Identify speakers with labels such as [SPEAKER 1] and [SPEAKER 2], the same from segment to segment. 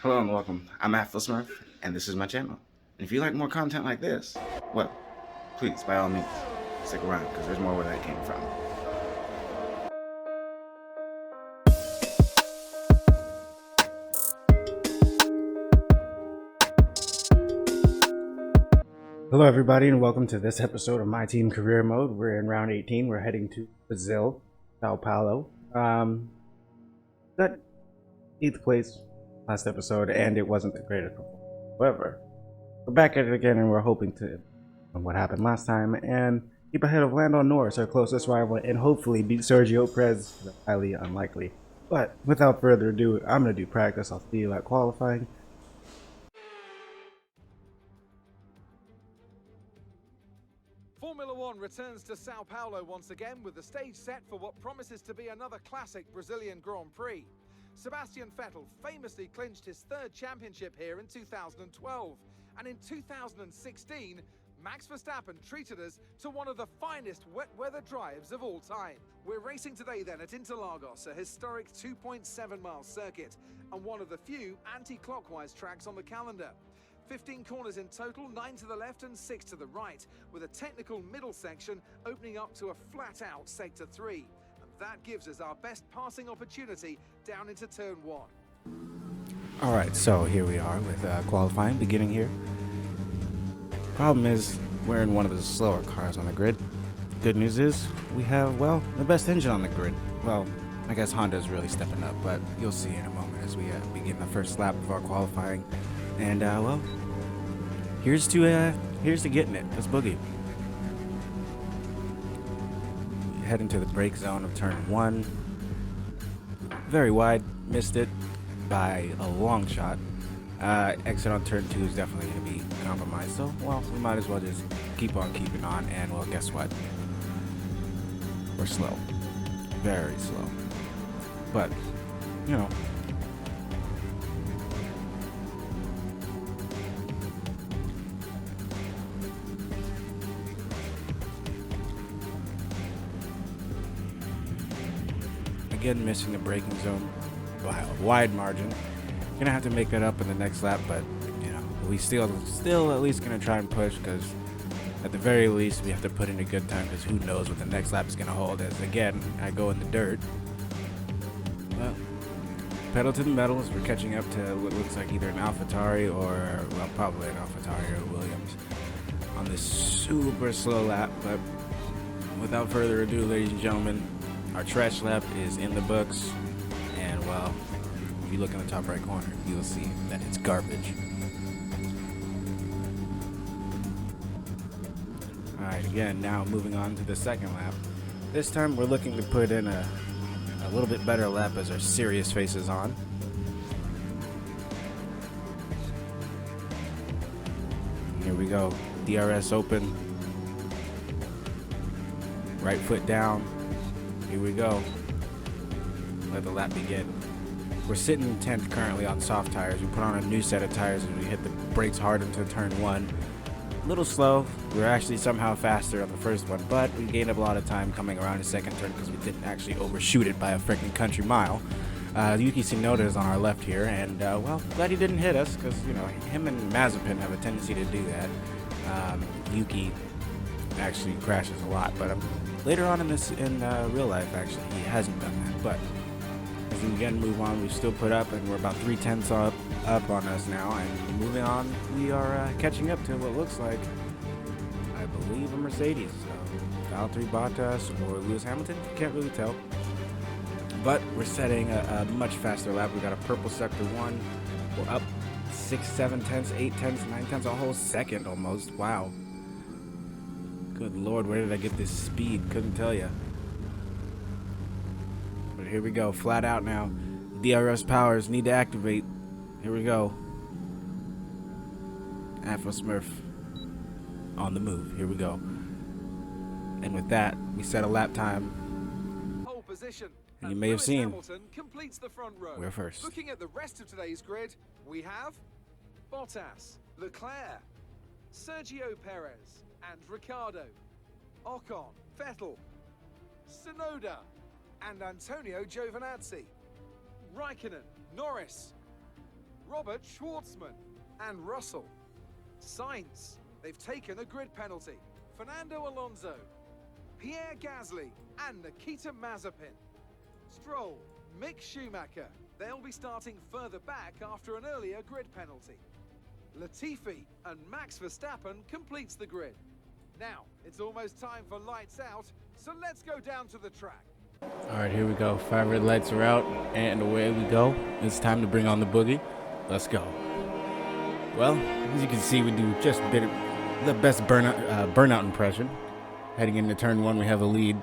[SPEAKER 1] Hello and welcome. I'm Smurf, and this is my channel. And if you like more content like this, well, please, by all means, stick around because there's more where that came from.
[SPEAKER 2] Hello everybody and welcome to this episode of My Team Career Mode. We're in round 18. We're heading to Brazil, Sao Paulo. Got 8th place last episode and it wasn't the greatest performance. However, we're back at it again and we're hoping to on what happened last time and keep ahead of Lando Norris, our closest rival, and hopefully beat Sergio Perez. Highly unlikely. But without further ado, I'm going to do practice. I'll see you at qualifying.
[SPEAKER 3] Formula One returns to Sao Paulo once again with the stage set for what promises to be another classic Brazilian Grand Prix. Sebastian Vettel famously clinched his 3rd championship here in 2012, and in 2016, Max Verstappen treated us to one of the finest wet weather drives of all time. We're racing today then at Interlagos, a historic 2.7-mile circuit, and one of the few anti-clockwise tracks on the calendar. 15 corners in total, 9 to the left and 6 to the right, with a technical middle section opening up to a flat-out Sector 3. And that gives us our best passing opportunity down into Turn 1.
[SPEAKER 2] Alright, so here we are with qualifying beginning here. Problem is, we're in one of the slower cars on the grid. Good news is, we have, well, the best engine on the grid. Well, I guess Honda's really stepping up, but you'll see in a moment as we begin the first lap of our qualifying. And, well, here's to getting it. Let's boogie. Head into the brake zone of turn 1. Very wide. Missed it by a long shot. Exit on turn 2 is definitely going to be compromised. So, well, we might as well just keep on keeping on. And, well, guess what? We're slow. Very slow. But, you know. Again, missing the braking zone by a wide margin. Gonna have to make that up in the next lap, but you know, we still at least gonna try and push, because at the very least we have to put in a good time, because who knows what the next lap is gonna hold. As again, I go in the dirt. Well, pedal to the metal as we're catching up to what looks like either an AlphaTauri or, well, probably an AlphaTauri or Williams on this super slow lap. But without further ado, ladies and gentlemen, our trash lap is in the books, and well, if you look in the top right corner, you'll see that it's garbage. Alright, again, now moving on to the second lap. This time we're looking to put in a little bit better lap as our serious face is on. Here we go, DRS open, right foot down. Here we go. Let the lap begin. We're sitting in 10th currently on soft tires. We put on a new set of tires and we hit the brakes hard into turn 1. A little slow. We're actually somehow faster on the first one, but we gained up a lot of time coming around the second turn because we didn't actually overshoot it by a freaking country mile. Yuki Tsunoda is on our left here, and well, glad he didn't hit us, because you know, him and Mazepin have a tendency to do that. Yuki actually crashes a lot, but later on in real life, actually, he hasn't done that. But as we again move on, we've still put up, and we're about 3/10 up on us now. And moving on, we are catching up to what looks like, I believe, a Mercedes. Valtteri Bottas or Lewis Hamilton, can't really tell. But we're setting a much faster lap. We got a purple sector 1. We're up 6, 7 tenths, 8 tenths, 9 tenths, a whole second almost. Wow. Good lord, where did I get this speed? Couldn't tell you. But here we go, flat out now. DRS powers need to activate. Here we go. Smurf on the move. Here we go. And with that, we set a lap time.
[SPEAKER 3] Pole position.
[SPEAKER 2] And you may have seen,
[SPEAKER 3] Hamilton completes the front row.
[SPEAKER 2] we're first.
[SPEAKER 3] Looking at the rest of today's grid, we have Bottas, Leclerc, Sergio Perez, and Ricciardo, Ocon, Vettel, Tsunoda, and Antonio Giovinazzi, Raikkonen, Norris, Robert Schwartzman and Russell. Sainz, they've taken a grid penalty. Fernando Alonso, Pierre Gasly, and Nikita Mazepin. Stroll, Mick Schumacher, they'll be starting further back after an earlier grid penalty. Latifi and Max Verstappen completes the grid. Now, it's almost time for lights out, so let's go down to the track.
[SPEAKER 2] All right, here we go. 5 red lights are out, and away we go. It's time to bring on the boogie. Let's go. Well, as you can see, we do just a bit of the best burnout impression. Heading into turn 1, we have the lead.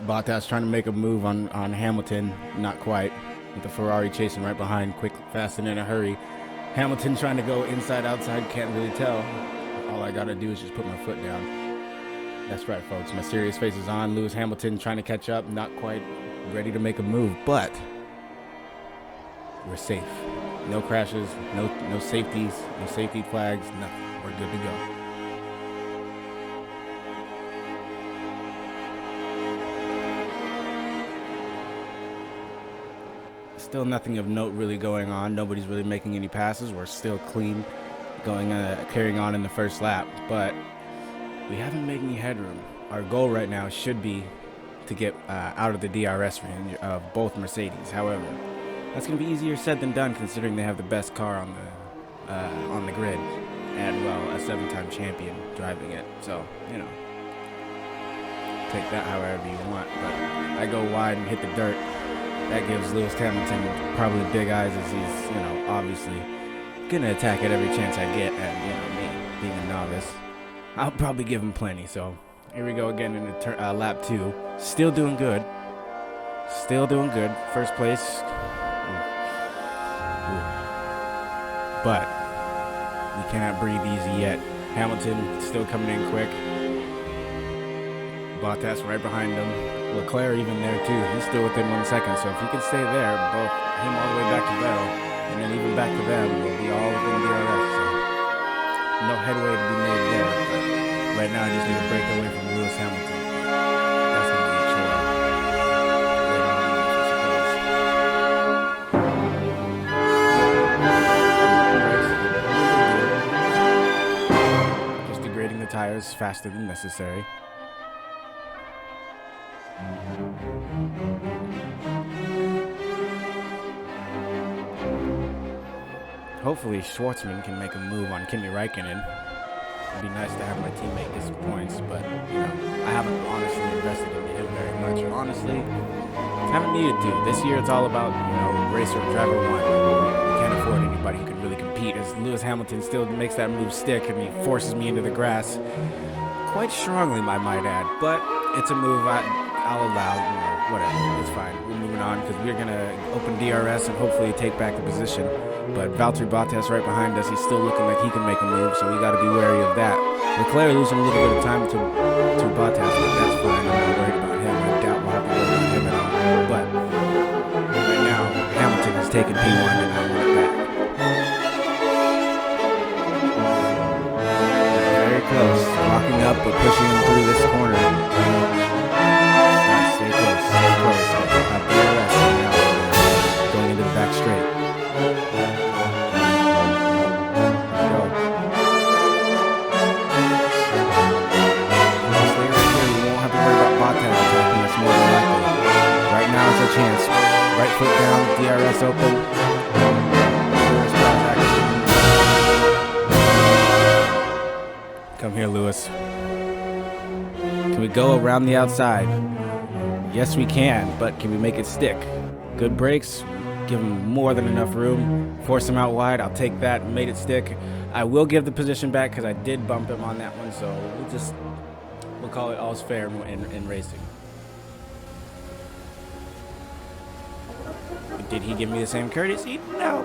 [SPEAKER 2] Bottas trying to make a move on Hamilton, not quite. With the Ferrari chasing right behind, quick, fast, and in a hurry. Hamilton trying to go inside, outside, can't really tell. All I gotta do is just put my foot down. That's right, folks. My serious face is on. Lewis Hamilton trying to catch up, not quite ready to make a move, but we're safe. No crashes, no safeties, no safety flags, nothing. We're good to go. Still nothing of note really going on. Nobody's really making any passes. We're still clean, carrying on in the first lap, but we haven't made any headroom. Our goal right now should be to get out of the DRS range of both Mercedes. However, that's going to be easier said than done, considering they have the best car on the grid, and well, a 7-time champion driving it. So, you know, take that however you want. But I go wide and hit the dirt. That gives Lewis Hamilton probably big eyes, as he's, you know, obviously gonna attack at every chance I get. And you know, me being a novice, I'll probably give him plenty. So here we go again in lap 2. Still doing good. Still doing good. First place. But we cannot breathe easy yet. Hamilton still coming in quick. Bottas right behind him. Leclerc even there too. He's still within 1 second. So if he can stay there, both him all the way back to Vettel, and then even back to them, we'll be all within DRS. So no headway to be made there. But right now, I just need to break away from Lewis Hamilton. That's gonna be a chore. Later on, just degrading the tires faster than necessary. Hopefully Schwartzman can make a move on Kimi Räikkönen. It'd be nice to have my teammate get some points, but you know, I haven't honestly invested in him very much. Honestly, haven't needed to. This year it's all about, you know, racer driver one. We can't afford anybody who can really compete, as Lewis Hamilton still makes that move stick and he forces me into the grass quite strongly, I might add. But it's a move I'll allow, you know, whatever, it's fine. We're moving on because we're gonna open DRS and hopefully take back the position. But Valtteri Bottas right behind us, he's still looking like he can make a move, so we got to be wary of that. Leclerc losing a little bit of time to Bottas, but that's fine. I'm not worried about him. I doubt we'll have to worry about him at all. But right now, Hamilton has taken P1 and I want it back. Very close, locking up but pushing him through this corner. Stay close, stay close. We'll have DRS now, going into the back straight. Chance. Right foot down, DRS open. Come here, Lewis. Can we go around the outside? Yes, we can, but can we make it stick? Good brakes, give him more than enough room. Force him out wide, I'll take that, made it stick. I will give the position back because I did bump him on that one, so we'll call it all's fair in racing. Did he give me the same courtesy? No.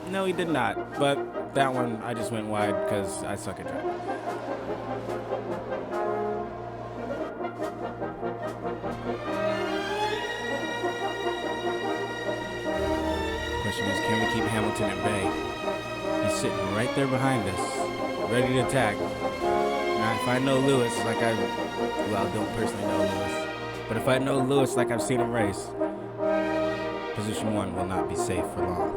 [SPEAKER 2] No, he did not. But that one, I just went wide because I suck at driving. Question is, can we keep Hamilton at bay? He's sitting right there behind us, ready to attack. Now, if I know Lewis like I don't personally know Lewis, but if I know Lewis like I've seen him race, Position 1 will not be safe for long.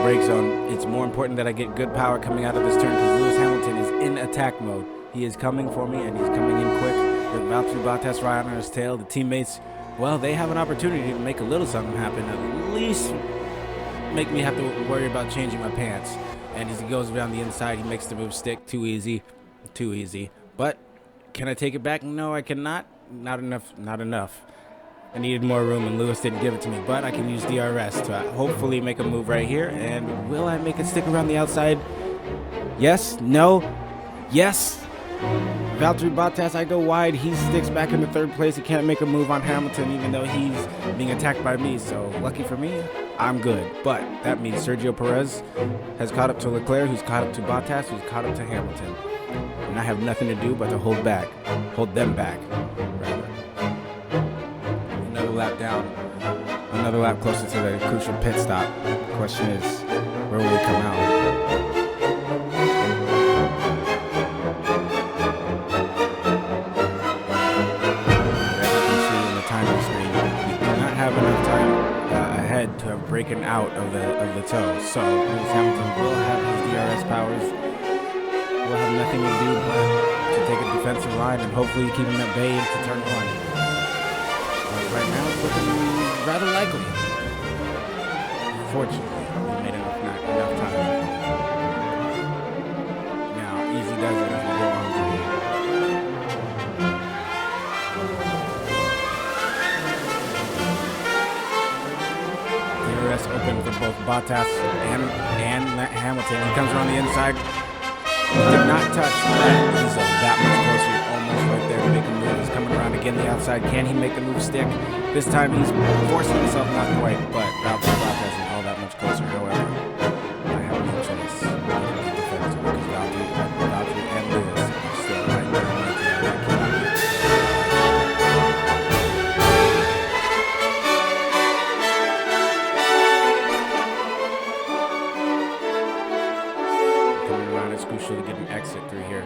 [SPEAKER 2] brake zone. It's more important that I get good power coming out of this turn because Lewis Hamilton is in attack mode. He is coming for me, and he's coming in quick with Valtteri Bottas right on his tail. The teammates, well, they have an opportunity to make a little something happen, at least make me have to worry about changing my pants. And as he goes around the inside, he makes the move stick. Too easy. But can I take it back? No, I cannot. Not enough. I needed more room, and Lewis didn't give it to me. But I can use DRS to hopefully make a move right here. And will I make it stick around the outside? Yes. No. Yes. Valtteri Bottas, I go wide. He sticks back into third place. He can't make a move on Hamilton, even though he's being attacked by me. So lucky for me, I'm good. But that means Sergio Perez has caught up to Leclerc, who's caught up to Bottas, who's caught up to Hamilton. And I have nothing to do but to hold them back. Rather. Another lap down. Another lap closer to the crucial pit stop. The question is, where will we come out? To have broken out of the toe. So Lewis Hamilton will have his DRS powers. Will have nothing to do but to take a defensive line and hopefully keep him at bay into turn 1. But right now it's looking rather likely. Fortunately, we made enough time. Now easy does it as we go on to open for both Bottas and Hamilton. He comes around the inside. He did not touch, but he's that much closer, almost right there to make a move. He's coming around again the outside. Can he make the move stick? This time he's forcing himself, not quite, but Valtteri Bottas is all that much closer. However, I have no choice. Because Valtteri and Lewis are still right there. To get an exit through here,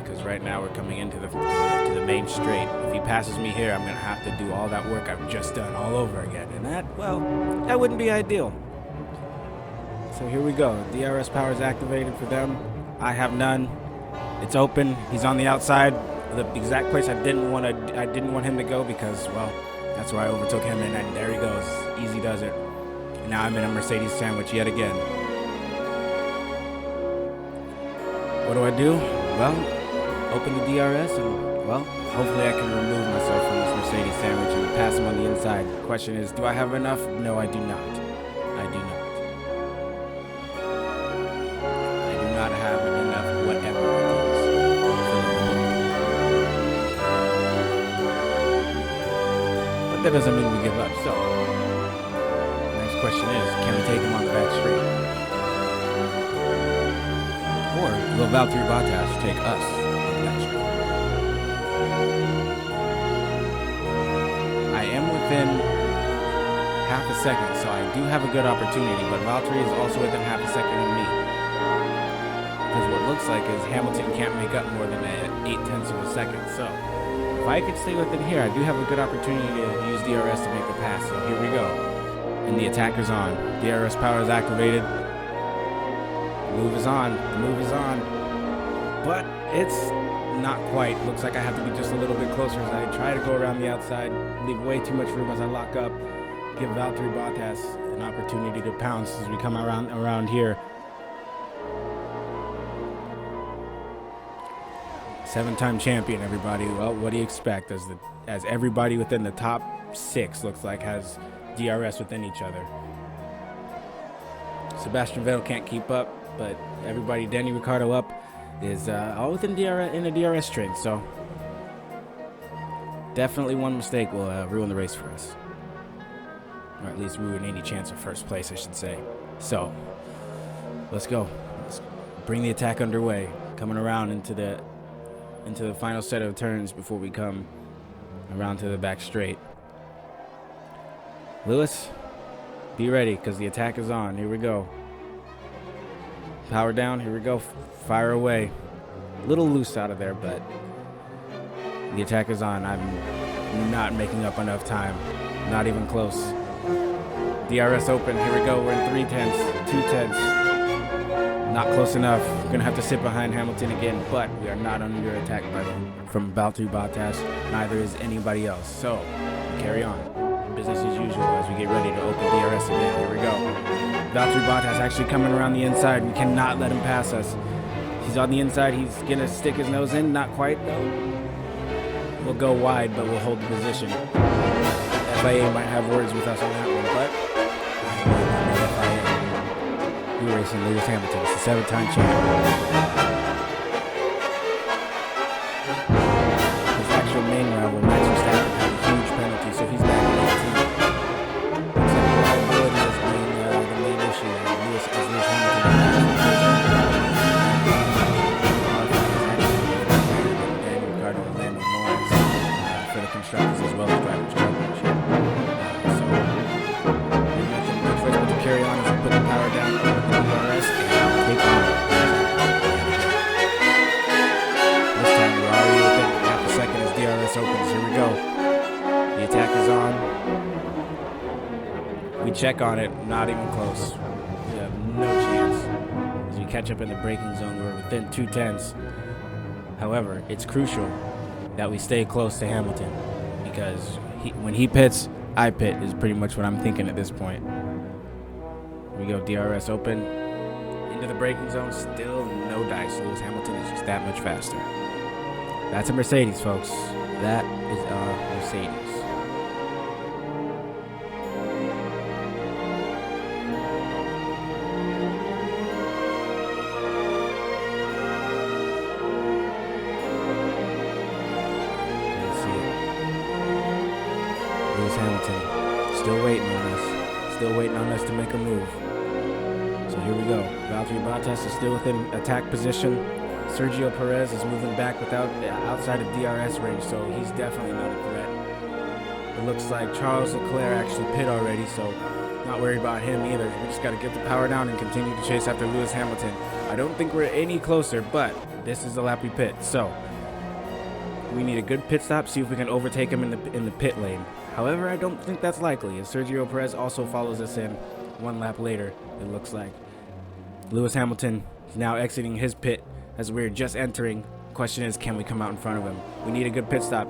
[SPEAKER 2] because right now we're coming into the main straight. If he passes me here, I'm gonna have to do all that work I've just done all over again, and that wouldn't be ideal. So here we go. DRS power is activated for them. I have none. It's open. He's on the outside, the exact place I didn't want him to go, because well, that's where I overtook him, and there he goes. Easy does it. And now I'm in a Mercedes sandwich yet again. What do? Well, open the DRS and, well, hopefully I can remove myself from this Mercedes sandwich and pass him on the inside. The question is, do I have enough? No, I do not. I do not have enough, whatever it is. But that doesn't mean we give up. So, next question is, can we take him on the back straight? Or will Valtteri Bottas take us on the back straight? I am within half a second, so I do have a good opportunity, but Valtteri is also within half a second of me. Because what looks like is Hamilton can't make up more than 0.8 of a second. So if I could stay within here, I do have a good opportunity to use DRS to make the pass. So here we go. And the attacker's on. DRS power is activated. The move is on. But it's not quite. Looks like I have to be just a little bit closer as I try to go around the outside. Leave way too much room as I lock up. Give Valtteri Bottas an opportunity to pounce as we come around here. 7-time champion, everybody. Well, what do you expect? As everybody within the top 6 looks like has DRS within each other. Sebastian Vettel can't keep up, but everybody, Danny Ricciardo up, is all within a DRS string. So definitely one mistake will ruin the race for us, or at least ruin any chance of first place, I should say. So let's go. Let's bring the attack underway. Coming around into the final set of turns before we come around to the back straight. Lewis, be ready, because the attack is on. Here we go. Power down. Here we go. Fire away. A little loose out of there, but the attack is on. I'm not making up enough time. Not even close. DRS open. Here we go. We're in 3 tenths, 2 tenths. Not close enough. We're gonna have to sit behind Hamilton again, but we are not under attack from Valtteri Bottas. Neither is anybody else. So carry on. Business as usual as we get ready to open DRS again. Here we go. Valtteri Bottas actually coming around the inside. We cannot let him pass us. He's on the inside. He's gonna stick his nose in. Not quite though. We'll go wide, but we'll hold the position. FIA might have words with us on that one, but we're racing Lewis Hamilton. It's a 7-time champion. His actual main rival, Max Verstappen, had a huge penalty, so he's back in 18th. Except reliability has been the main issue. Lewis Hamilton for the constructors as well as drivers' championship. So there's nothing much for us but to carry on as we put the power down over the DRS and take on. This time we're already within half a second as DRS opens. Here we go. The attack is on. We check on it, not even close. We have no chance. As we catch up in the braking zone, we're within 2 tenths. However, it's crucial that we stay close to Hamilton because when he pits, I pit is pretty much what I'm thinking at this point. Here we go, DRS open. Into the braking zone, still no dice. Lewis Hamilton is just that much faster. That's a Mercedes, folks. That is a Mercedes. Hamilton still waiting on us to make a move. So here we go. Valtteri Bottas is still within attack position. Sergio Perez is moving back outside of DRS range, so he's definitely not a threat. It looks like Charles Leclerc actually pit already, so not worried about him either. We just got to get the power down and continue to chase after Lewis Hamilton. I don't think we're any closer, but this is the lap we pit, so we need a good pit stop, see if we can overtake him in the pit lane. However, I don't think that's likely, as Sergio Perez also follows us in 1 lap later, it looks like. Lewis Hamilton is now exiting his pit as we're just entering. Question is, can we come out in front of him? We need a good pit stop.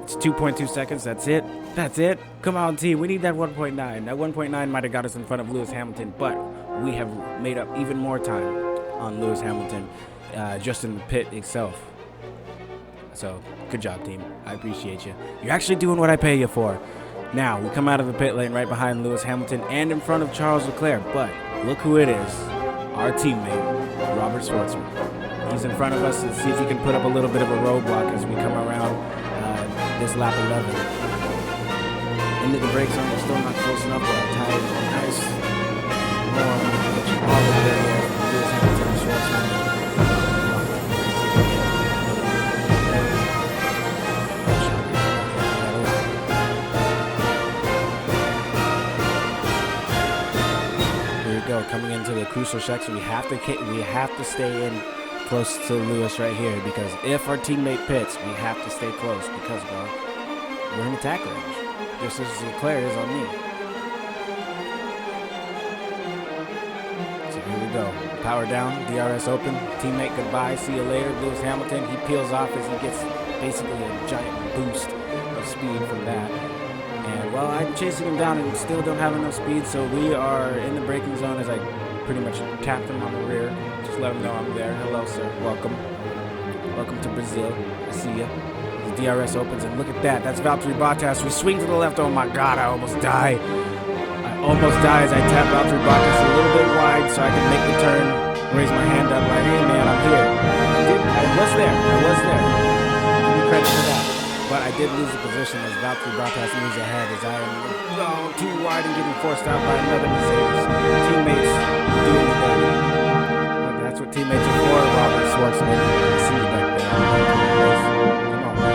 [SPEAKER 2] It's 2.2 seconds, that's it. That's it. Come on, team, we need that 1.9. That 1.9 might have got us in front of Lewis Hamilton, but we have made up even more time on Lewis Hamilton just in the pit itself. So, good job, team. I appreciate you. You're actually doing what I pay you for. Now, we come out of the pit lane right behind Lewis Hamilton and in front of Charles Leclerc, but look who it is. Our teammate, Robert Schwartzman. He's in front of us. Let's see if he can put up a little bit of a roadblock as we come around this lap 11. Into the brake zone, we're still not close enough, but our tires are nice. All the way there. Lewis Hamilton and Schwartzman. Coming into the crucial section, we have to stay in close to Lewis right here, because if our teammate pits, we have to stay close because, well, we're in attack range, just as Leclerc is on me. So here we go. Power down, DRS open, teammate goodbye, see you later. Lewis Hamilton, he peels off as he gets basically a giant boost of speed from that. And while I'm chasing him down and still don't have enough speed, so we are in the braking zone as I pretty much tapped him on the rear. Just let him know I'm there. Hello, sir. Welcome. Welcome to Brazil. I see ya. The DRS opens, and look at that. That's Valtteri Bottas. We swing to the left. Oh my God, I almost die. I almost die as I tap Valtteri Bottas a little bit wide so I can make the turn, raise my hand up like, hey man, I'm here. I was there. Give me credit for that. But I did lose the position as Valtteri Bottas moves ahead as I am too wide and getting forced out by another Mercedes. Teammates doing the thing. But that's what teammates are for, Robert Schwartzman. I see you back there. Come on, man.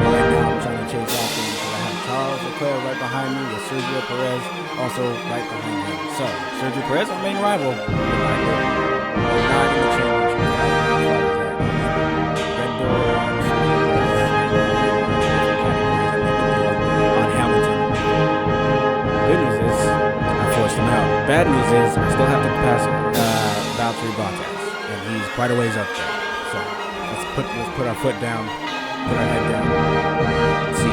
[SPEAKER 2] Right now I'm trying to chase after him because I have Charles Leclerc right behind me with Sergio Perez also right behind him. So, Sergio Perez, our main rival. We're not in the championship. Red Bull. Good bad news is I still have to pass Valtteri Bottas, and he's quite a ways up there. So let's put our foot down, put our head down, and see.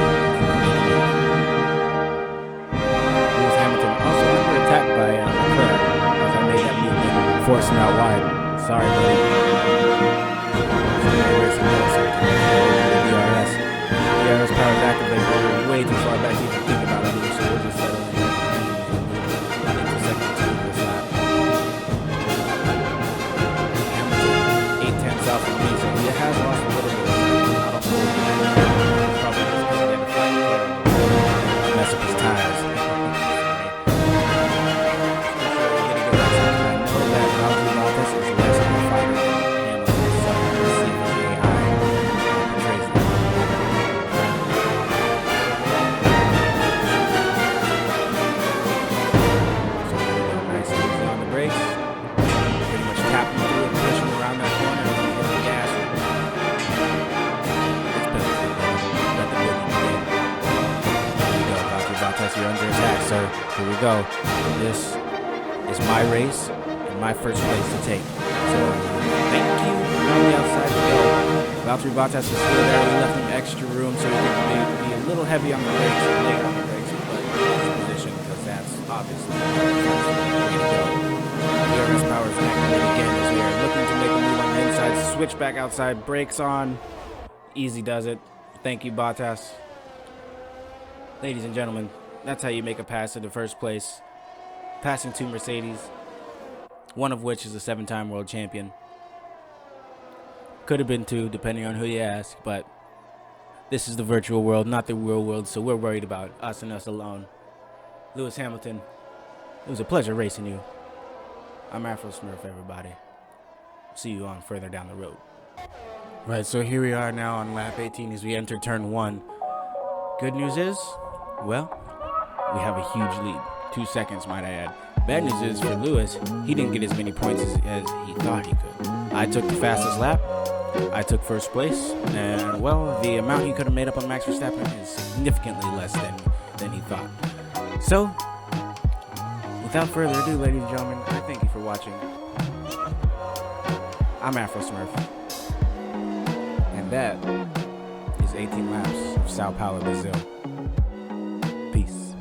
[SPEAKER 2] Lewis Hamilton also under attack by Leclerc as I made that movement, forced him out wide. Sorry, buddy. DRS power is activated. We're way too far back to even think about it, so we'll just settle in there. Into second two this lap. Hamilton, 8 tenths off of me, so he has lost a little bit. I don't know. Probably just because he had to fight to mess up his tires. I know that Valtteri Bottas is less of a fighter than Hamilton, so let's see if his AI portrays that. You're under attack, sir. Here we go. This is my race and my first place to take. So, thank you. On the outside to go. Valtteri Bottas is still there. We left him extra room so he can be a little heavy on the brakes, late on the brakes, but in position because that's obviously the way to go. DRS power is activated again as we are looking to make a move on the inside. Switch back outside, brakes on. Easy does it. Thank you, Bottas. Ladies and gentlemen, that's how you make a pass into first place. Passing two Mercedes, one of which is a 7-time world champion. Could have been 2, depending on who you ask, but this is the virtual world, not the real world, so we're worried about us and us alone. Lewis Hamilton, it was a pleasure racing you. I'm Afro Smurf, everybody. See you on further down the road. Right, so here we are now on lap 18 as we enter turn 1. Good news is, well, we have a huge lead. 2 seconds, might I add. Bad news is for Lewis, he didn't get as many points as he thought he could. I took the fastest lap. I took first place. And, well, the amount he could have made up on Max Verstappen is significantly less than he thought. So, without further ado, ladies and gentlemen, I thank you for watching. I'm Afro Smurf. And that is 18 laps of Sao Paulo, Brazil. Peace.